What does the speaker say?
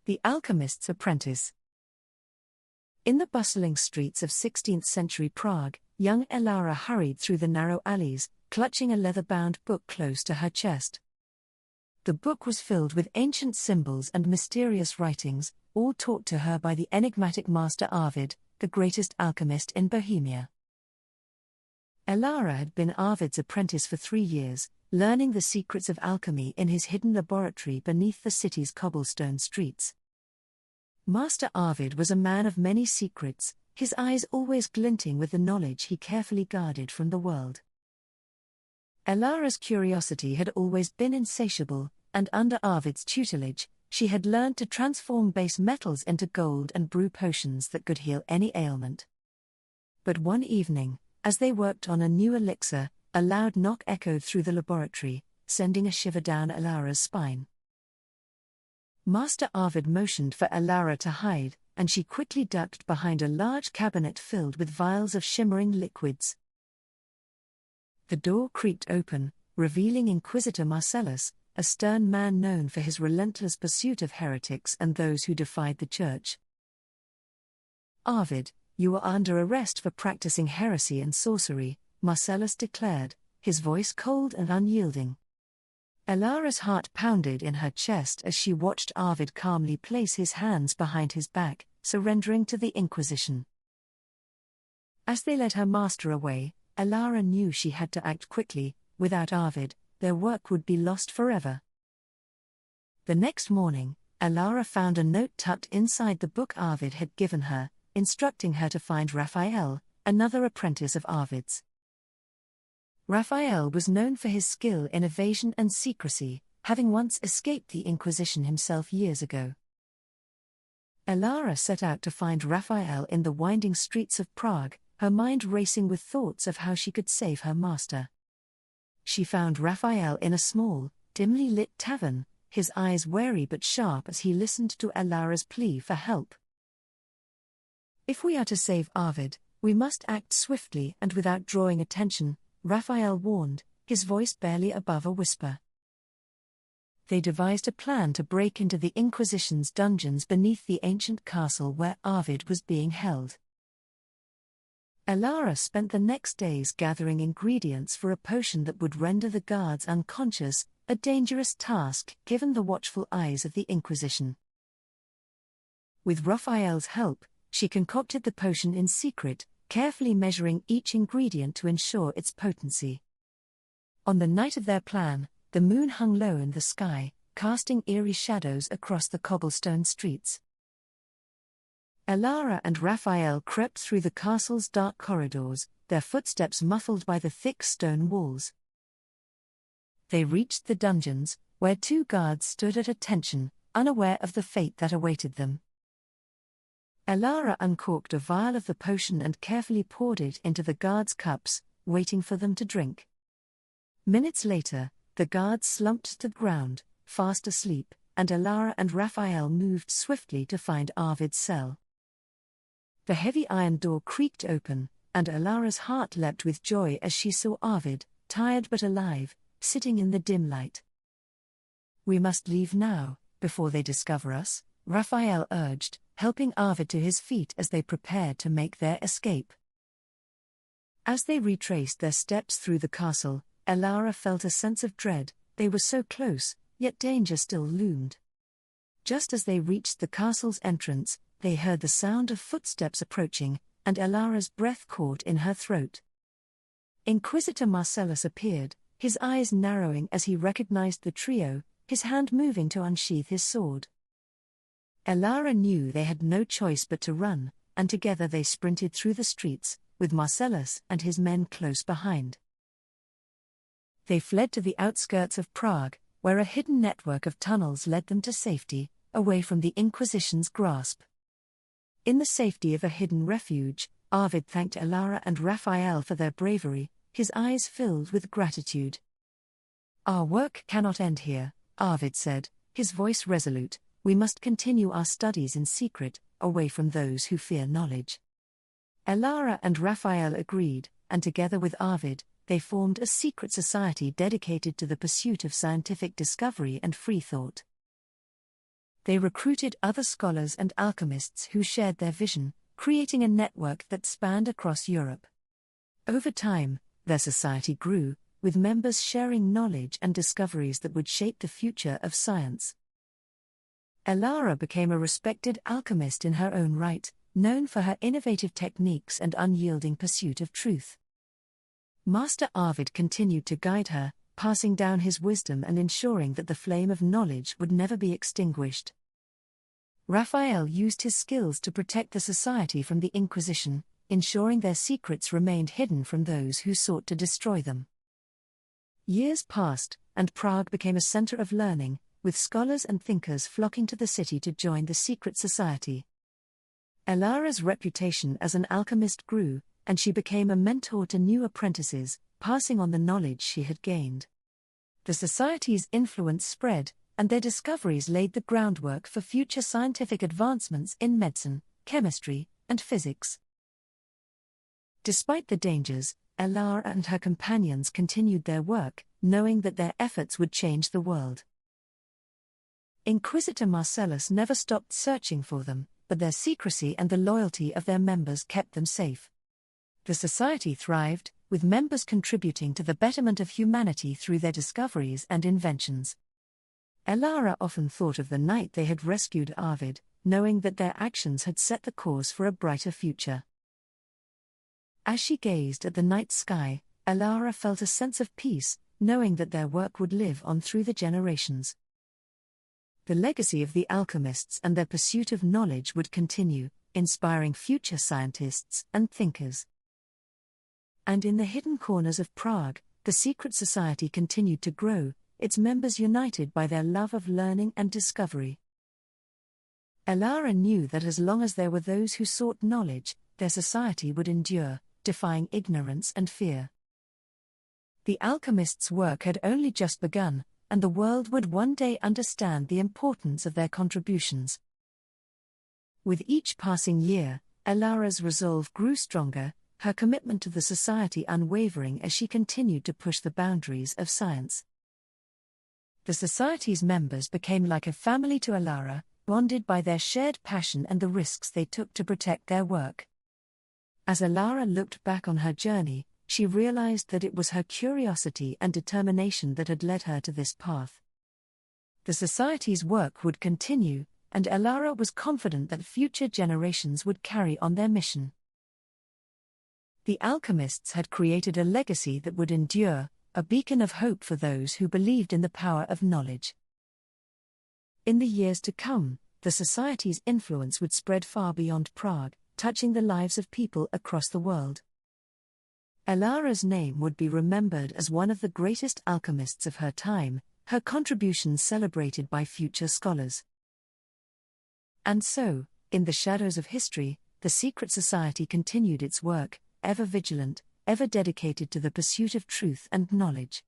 The Alchemist's Apprentice. In the bustling streets of 16th-century Prague, young Elara hurried through the narrow alleys, clutching a leather-bound book close to her chest. The book was filled with ancient symbols and mysterious writings, all taught to her by the enigmatic master Arvid, the greatest alchemist in Bohemia. Elara had been Arvid's apprentice for 3 years, learning the secrets of alchemy in his hidden laboratory beneath the city's cobblestone streets. Master Arvid was a man of many secrets, his eyes always glinting with the knowledge he carefully guarded from the world. Elara's curiosity had always been insatiable, and under Arvid's tutelage, she had learned to transform base metals into gold and brew potions that could heal any ailment. But one evening, as they worked on a new elixir, a loud knock echoed through the laboratory, sending a shiver down Elara's spine. Master Arvid motioned for Elara to hide, and she quickly ducked behind a large cabinet filled with vials of shimmering liquids. The door creaked open, revealing Inquisitor Marcellus, a stern man known for his relentless pursuit of heretics and those who defied the church. "Arvid, you are under arrest for practicing heresy and sorcery," Marcellus declared, his voice cold and unyielding. Elara's heart pounded in her chest as she watched Arvid calmly place his hands behind his back, surrendering to the Inquisition. As they led her master away, Elara knew she had to act quickly. Without Arvid, their work would be lost forever. The next morning, Elara found a note tucked inside the book Arvid had given her, instructing her to find Rafael, another apprentice of Arvid's. Rafael was known for his skill in evasion and secrecy, having once escaped the Inquisition himself years ago. Elara set out to find Rafael in the winding streets of Prague, her mind racing with thoughts of how she could save her master. She found Rafael in a small, dimly lit tavern, his eyes wary but sharp as he listened to Elara's plea for help. "If we are to save Arvid, we must act swiftly and without drawing attention," Rafael warned, his voice barely above a whisper. They devised a plan to break into the Inquisition's dungeons beneath the ancient castle where Arvid was being held. Elara spent the next days gathering ingredients for a potion that would render the guards unconscious, a dangerous task given the watchful eyes of the Inquisition. With Rafael's help, she concocted the potion in secret, carefully measuring each ingredient to ensure its potency. On the night of their plan, the moon hung low in the sky, casting eerie shadows across the cobblestone streets. Elara and Rafael crept through the castle's dark corridors, their footsteps muffled by the thick stone walls. They reached the dungeons, where 2 guards stood at attention, unaware of the fate that awaited them. Elara uncorked a vial of the potion and carefully poured it into the guards' cups, waiting for them to drink. Minutes later, the guards slumped to the ground, fast asleep, and Elara and Rafael moved swiftly to find Arvid's cell. The heavy iron door creaked open, and Elara's heart leapt with joy as she saw Arvid, tired but alive, sitting in the dim light. "We must leave now, before they discover us," Rafael urged, helping Arvid to his feet as they prepared to make their escape. As they retraced their steps through the castle, Elara felt a sense of dread. They were so close, yet danger still loomed. Just as they reached the castle's entrance, they heard the sound of footsteps approaching, and Elara's breath caught in her throat. Inquisitor Marcellus appeared, his eyes narrowing as he recognized the trio, his hand moving to unsheath his sword. Elara knew they had no choice but to run, and together they sprinted through the streets, with Marcellus and his men close behind. They fled to the outskirts of Prague, where a hidden network of tunnels led them to safety, away from the Inquisition's grasp. In the safety of a hidden refuge, Arvid thanked Elara and Rafael for their bravery, his eyes filled with gratitude. "Our work cannot end here," Arvid said, his voice resolute. "We must continue our studies in secret, away from those who fear knowledge." Elara and Rafael agreed, and together with Arvid, they formed a secret society dedicated to the pursuit of scientific discovery and free thought. they recruited other scholars and alchemists who shared their vision, creating a network that spanned across Europe. Over time, their society grew, with members sharing knowledge and discoveries that would shape the future of science. Elara became a respected alchemist in her own right, known for her innovative techniques and unyielding pursuit of truth. Master Arvid continued to guide her, passing down his wisdom and ensuring that the flame of knowledge would never be extinguished. Rafael used his skills to protect the society from the Inquisition, ensuring their secrets remained hidden from those who sought to destroy them. Years passed, and Prague became a center of learning, with scholars and thinkers flocking to the city to join the secret society. Elara's reputation as an alchemist grew, and she became a mentor to new apprentices, passing on the knowledge she had gained. The society's influence spread, and their discoveries laid the groundwork for future scientific advancements in medicine, chemistry, and physics. Despite the dangers, Elara and her companions continued their work, knowing that their efforts would change the world. Inquisitor Marcellus never stopped searching for them, but their secrecy and the loyalty of their members kept them safe. The society thrived, with members contributing to the betterment of humanity through their discoveries and inventions. Elara often thought of the night they had rescued Arvid, knowing that their actions had set the course for a brighter future. As she gazed at the night sky, Elara felt a sense of peace, knowing that their work would live on through the generations. The legacy of the alchemists and their pursuit of knowledge would continue, inspiring future scientists and thinkers. And in the hidden corners of Prague, the secret society continued to grow, its members united by their love of learning and discovery. Elara knew that as long as there were those who sought knowledge, their society would endure, defying ignorance and fear. The alchemists' work had only just begun, and the world would one day understand the importance of their contributions. With each passing year, Elara's resolve grew stronger, her commitment to the society unwavering as she continued to push the boundaries of science. The society's members became like a family to Elara, bonded by their shared passion and the risks they took to protect their work. As Elara looked back on her journey, she realized that it was her curiosity and determination that had led her to this path. The society's work would continue, and Elara was confident that future generations would carry on their mission. The alchemists had created a legacy that would endure, a beacon of hope for those who believed in the power of knowledge. In the years to come, the society's influence would spread far beyond Prague, touching the lives of people across the world. Elara's name would be remembered as one of the greatest alchemists of her time, her contributions celebrated by future scholars. And so, in the shadows of history, the secret society continued its work, ever vigilant, ever dedicated to the pursuit of truth and knowledge.